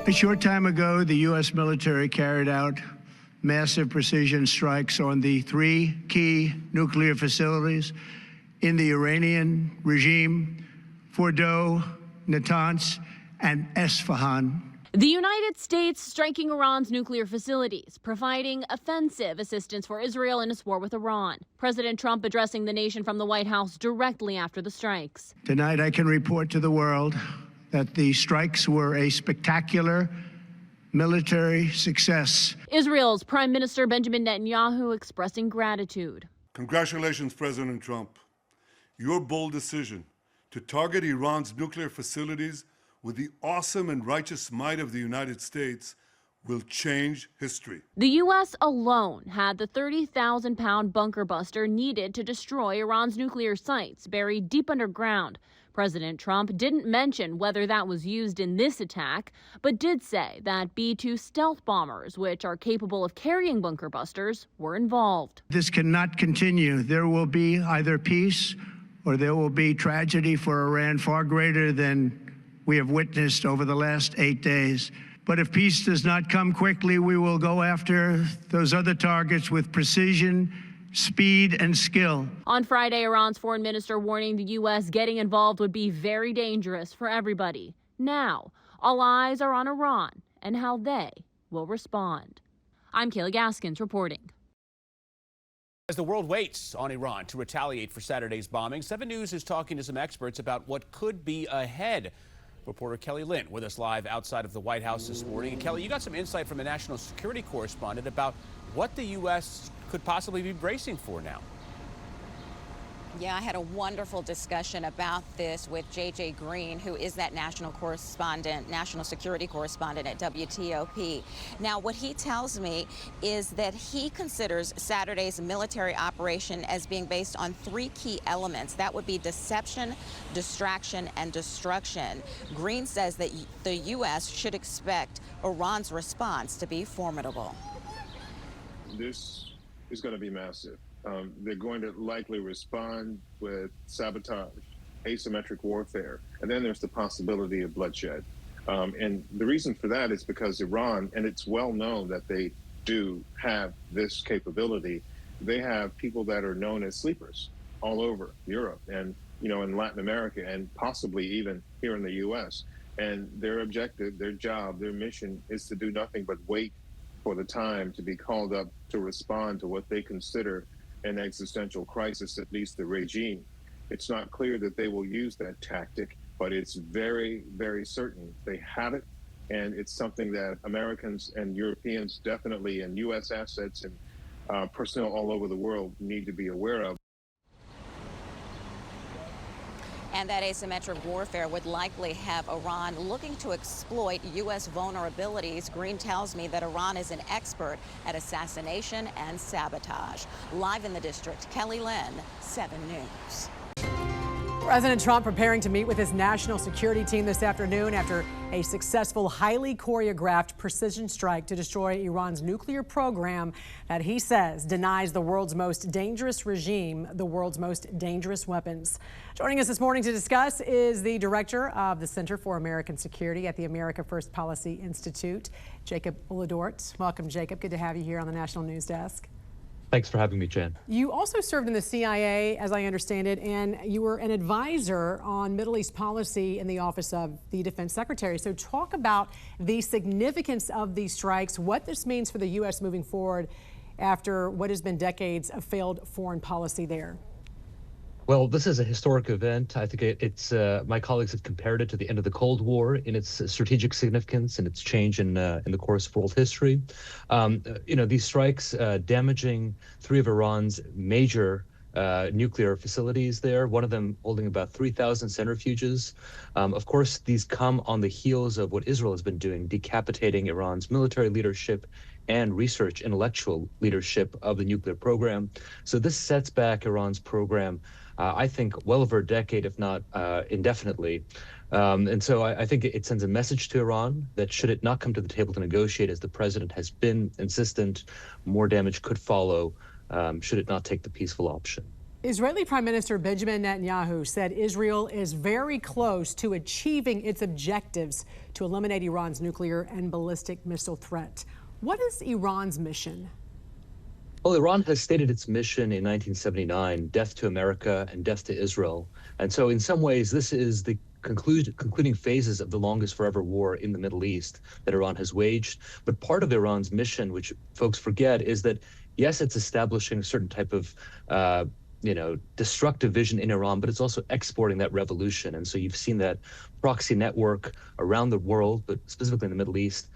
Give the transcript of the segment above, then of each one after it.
A short time ago, the U.S. military carried out massive precision strikes on the three key nuclear facilities in the Iranian regime: Fordow, Natanz, and Esfahan. The United States striking Iran's nuclear facilities, providing offensive assistance for Israel in its war with Iran. President Trump addressing the nation from the White House directly after the strikes. Tonight, I can report to the world that the strikes were a spectacular military success. Israel's Prime Minister Benjamin Netanyahu expressing gratitude. Congratulations, President Trump. Your bold decision to target Iran's nuclear facilities with the awesome and righteous might of the United States will change history. The U.S. alone had the 30,000-pound bunker buster needed to destroy Iran's nuclear sites buried deep underground. President Trump didn't mention whether that was used in this attack, but did say that B-2 stealth bombers, which are capable of carrying bunker busters, were involved. This cannot continue. There will be either peace or there will be tragedy for Iran far greater than we have witnessed over the last 8 days. But if peace does not come quickly, we will go after those other targets with precision, speed, and skill. On Friday, Iran's foreign minister warning the U.S. getting involved would be very dangerous for everybody. Now, all eyes are on Iran and how they will respond. I'm Kayla Gaskins reporting. As the world waits on Iran to retaliate for Saturday's bombing, 7 News is talking to some experts about what could be ahead. Reporter Kelly Lynn with us live outside of the White House this morning. And Kelly, you got some insight from a national security correspondent about what the U.S. could possibly be bracing for now. Yeah, I had a wonderful discussion about this with J.J. Green, who is that national security correspondent at WTOP. Now, what he tells me is that he considers Saturday's military operation as being based on 3 key elements. That would be deception, distraction, and destruction. Green says that the U.S. should expect Iran's response to be formidable. This is going to be massive. They're going to likely respond with sabotage, asymmetric warfare, and then there's the possibility of bloodshed. And the reason for that is because Iran, and it's well known that they do have this capability, they have people that are known as sleepers all over Europe and, in Latin America and possibly even here in the U.S. And their objective, their job, their mission is to do nothing but wait for the time to be called up to respond to what they consider an existential crisis, at least the regime. It's not clear that they will use that tactic, but it's very, very certain they have it. And it's something that Americans and Europeans definitely, and U.S. assets and personnel all over the world need to be aware of. And that asymmetric warfare would likely have Iran looking to exploit U.S. vulnerabilities. Green tells me that Iran is an expert at assassination and sabotage. Live in the district, Kelly Lynn, 7 News. President Trump preparing to meet with his national security team this afternoon after a successful, highly choreographed precision strike to destroy Iran's nuclear program that he says denies the world's most dangerous regime the world's most dangerous weapons. Joining us this morning to discuss is the director of the Center for American Security at the America First Policy Institute, Jacob Olort. Welcome, Jacob. Good to have you here on the National News Desk. Thanks for having me, Jen. You also served in the CIA, as I understand it, and you were an advisor on Middle East policy in the Office of the Defense Secretary. So talk about the significance of these strikes, what this means for the U.S. moving forward after what has been decades of failed foreign policy there. Well, this is a historic event. I think it's my colleagues have compared it to the end of the Cold War in its strategic significance and its change in the course of world history. These strikes damaging 3 of Iran's major nuclear facilities there, one of them holding about 3,000 centrifuges. Of course, these come on the heels of what Israel has been doing, decapitating Iran's military leadership and research intellectual leadership of the nuclear program. So this sets back Iran's program, I think, well over a decade, if not indefinitely. And so I think it sends a message to Iran that should it not come to the table to negotiate, as the president has been insistent, more damage could follow should it not take the peaceful option. Israeli Prime Minister Benjamin Netanyahu said Israel is very close to achieving its objectives to eliminate Iran's nuclear and ballistic missile threat. What is Iran's mission? Well, Iran has stated its mission in 1979, death to America and death to Israel. And so in some ways, this is the concluding phases of the longest forever war in the Middle East that Iran has waged. But part of Iran's mission, which folks forget, is that, yes, it's establishing a certain type of destructive vision in Iran, but it's also exporting that revolution. And so you've seen that proxy network around the world, but specifically in the Middle East.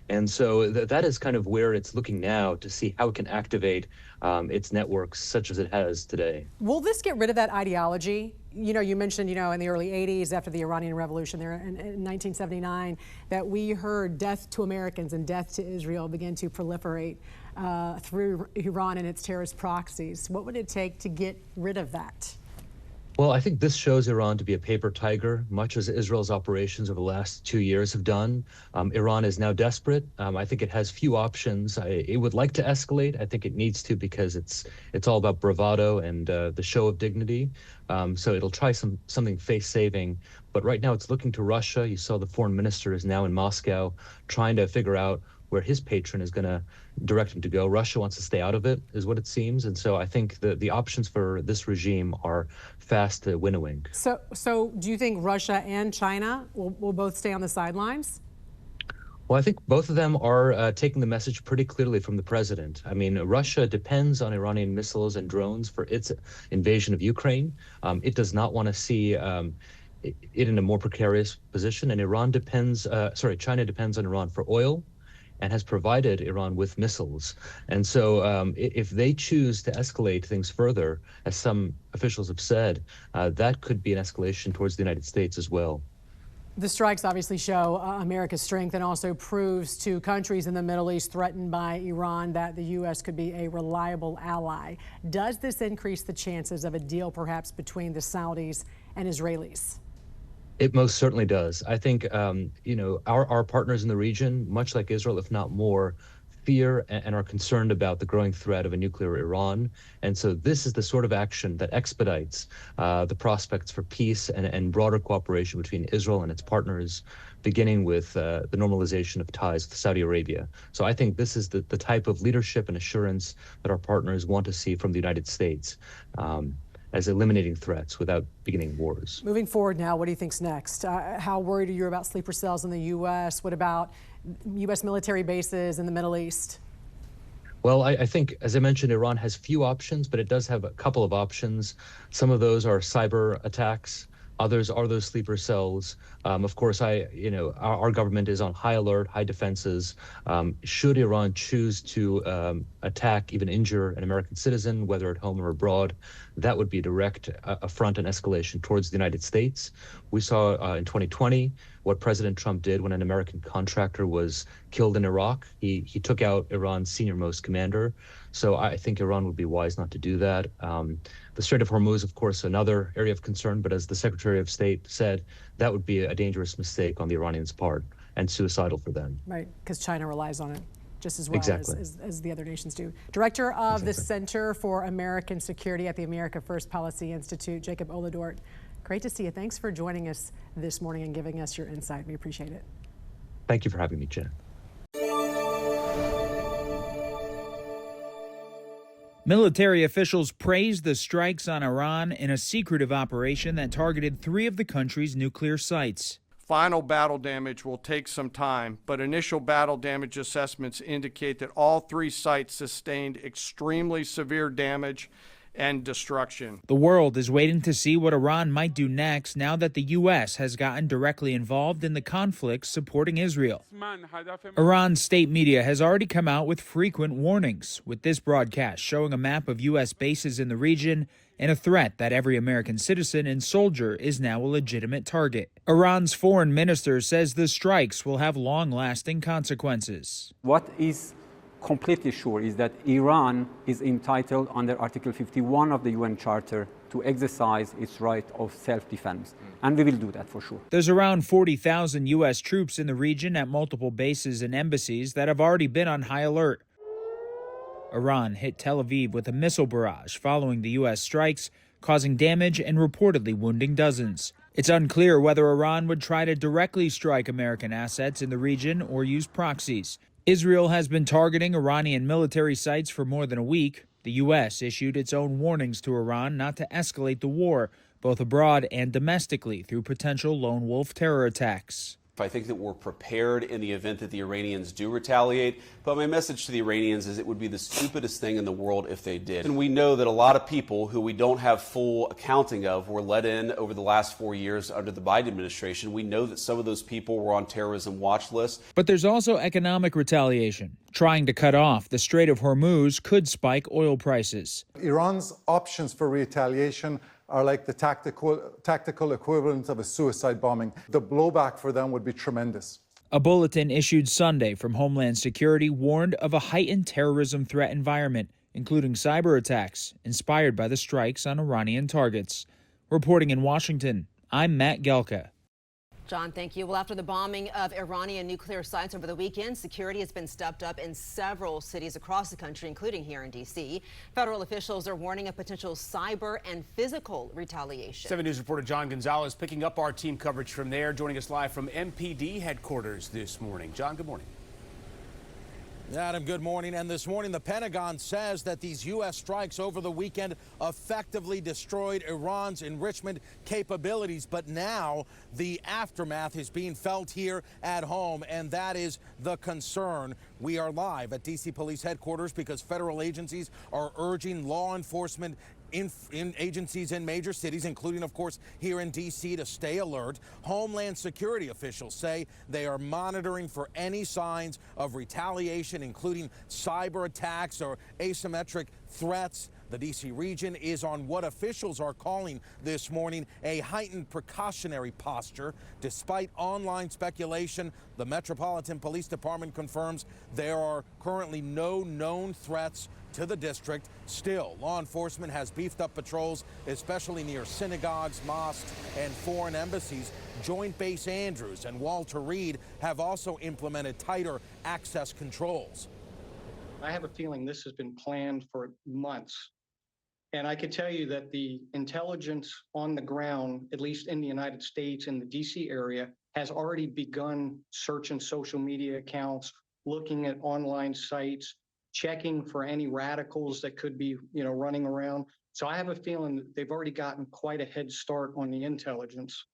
And so that is kind of where it's looking now to see how it can activate its networks such as it has today. Will this get rid of that ideology? You mentioned, in the early 80s after the Iranian Revolution there in 1979, that we heard death to Americans and death to Israel begin to proliferate through Iran and its terrorist proxies. What would it take to get rid of that? Well, I think this shows Iran to be a paper tiger, much as Israel's operations over the last 2 years have done. Iran is now desperate. I think it has few options. It would like to escalate. I think it needs to because it's all about bravado and the show of dignity. So it'll try something face-saving. But right now it's looking to Russia. You saw the foreign minister is now in Moscow trying to figure out where his patron is going to direct him to go. Russia wants to stay out of it, is what it seems. And so I think the options for this regime are fast winnowing. So do you think Russia and China will both stay on the sidelines? Well, I think both of them are taking the message pretty clearly from the president. I mean, Russia depends on Iranian missiles and drones for its invasion of Ukraine. It does not want to see it in a more precarious position. And China depends on Iran for oil and has provided Iran with missiles. And so if they choose to escalate things further, as some officials have said, that could be an escalation towards the United States as well. The strikes obviously show America's strength and also proves to countries in the Middle East threatened by Iran that the U.S. could be a reliable ally. Does this increase the chances of a deal perhaps between the Saudis and Israelis? It most certainly does. I think, our partners in the region, much like Israel, if not more, fear and are concerned about the growing threat of a nuclear Iran. And so this is the sort of action that expedites the prospects for peace and broader cooperation between Israel and its partners, beginning with the normalization of ties with Saudi Arabia. So I think this is the type of leadership and assurance that our partners want to see from the United States. As eliminating threats without beginning wars. Moving forward now, what do you think's next? How worried are you about sleeper cells in the U.S.? What about U.S. military bases in the Middle East? Well, I think, as I mentioned, Iran has few options, but it does have a couple of options. Some of those are cyber attacks. Others are those sleeper cells. Of course, our government is on high alert, high defenses. Should Iran choose to attack, even injure an American citizen, whether at home or abroad, that would be a direct affront and escalation towards the United States. We saw in 2020 what President Trump did when an American contractor was killed in Iraq. He took out Iran's senior-most commander. So I think Iran would be wise not to do that. The Strait of Hormuz, of course, another area of concern, but as the Secretary of State said, that would be a dangerous mistake on the Iranians' part and suicidal for them. Right, because China relies on it just as well exactly. as the other nations do. Director of the Center for American Security at the America First Policy Institute, Jacob Olort. Great to see you. Thanks for joining us this morning and giving us your insight. We appreciate it. Thank you for having me, Jen. Military officials praised the strikes on Iran in a secretive operation that targeted 3 of the country's nuclear sites. Final battle damage will take some time, but initial battle damage assessments indicate that all 3 sites sustained extremely severe damage and destruction. The world is waiting to see what Iran might do next now that the U.S. has gotten directly involved in the conflict supporting Israel. Iran's state media has already come out with frequent warnings, with this broadcast showing a map of U.S. bases in the region and a threat that every American citizen and soldier is now a legitimate target. Iran's foreign minister says the strikes will have long-lasting consequences. What is completely sure is that Iran is entitled under Article 51 of the UN Charter to exercise its right of self-defense. And we will do that for sure. There's around 40,000 U.S. troops in the region at multiple bases and embassies that have already been on high alert. Iran hit Tel Aviv with a missile barrage following the U.S. strikes, causing damage and reportedly wounding dozens. It's unclear whether Iran would try to directly strike American assets in the region or use proxies. Israel has been targeting Iranian military sites for more than a week. The U.S. issued its own warnings to Iran not to escalate the war, both abroad and domestically, through potential lone wolf terror attacks. I think that we're prepared in the event that the Iranians do retaliate, but my message to the Iranians is it would be the stupidest thing in the world if they did. And we know that a lot of people who we don't have full accounting of were let in over the last 4 years under the Biden administration. We know that some of those people were on terrorism watch lists. But there's also economic retaliation. Trying to cut off the Strait of Hormuz could spike oil prices. Iran's options for retaliation are like the tactical equivalent of a suicide bombing. The blowback for them would be tremendous. A bulletin issued Sunday from Homeland Security warned of a heightened terrorism threat environment, including cyber attacks inspired by the strikes on Iranian targets. Reporting in Washington, I'm Matt Gulka. John, thank you. Well, after the bombing of Iranian nuclear sites over the weekend, security has been stepped up in several cities across the country, including here in D.C. Federal officials are warning of potential cyber and physical retaliation. 7 News reporter John Gonzalez picking up our team coverage from there, joining us live from MPD headquarters this morning. John, good morning. Adam, good morning. And this morning, the Pentagon says that these U.S. strikes over the weekend effectively destroyed Iran's enrichment capabilities. But now the aftermath is being felt here at home, and that is the concern. We are live at D.C. Police headquarters because federal agencies are urging law enforcement in agencies in major cities, including, of course, here in D.C., to stay alert. Homeland Security officials say they are monitoring for any signs of retaliation, including cyber attacks or asymmetric threats. The D.C. region is on what officials are calling this morning a heightened precautionary posture. Despite online speculation, the Metropolitan Police Department confirms there are currently no known threats to the district. Still, law enforcement has beefed up patrols, especially near synagogues, mosques, and foreign embassies. Joint Base Andrews and Walter Reed have also implemented tighter access controls. I have a feeling this has been planned for months. And I can tell you that the intelligence on the ground, at least in the United States, in the DC area, has already begun searching social media accounts, looking at online sites, checking for any radicals that could be, running around. So I have a feeling that they've already gotten quite a head start on the intelligence.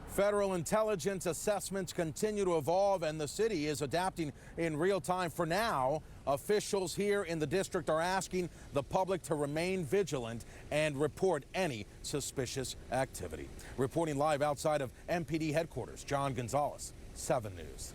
Federal intelligence assessments continue to evolve, and the city is adapting in real time. For now, officials here in the district are asking the public to remain vigilant and report any suspicious activity. Reporting live outside of MPD headquarters, John Gonzalez, 7 News.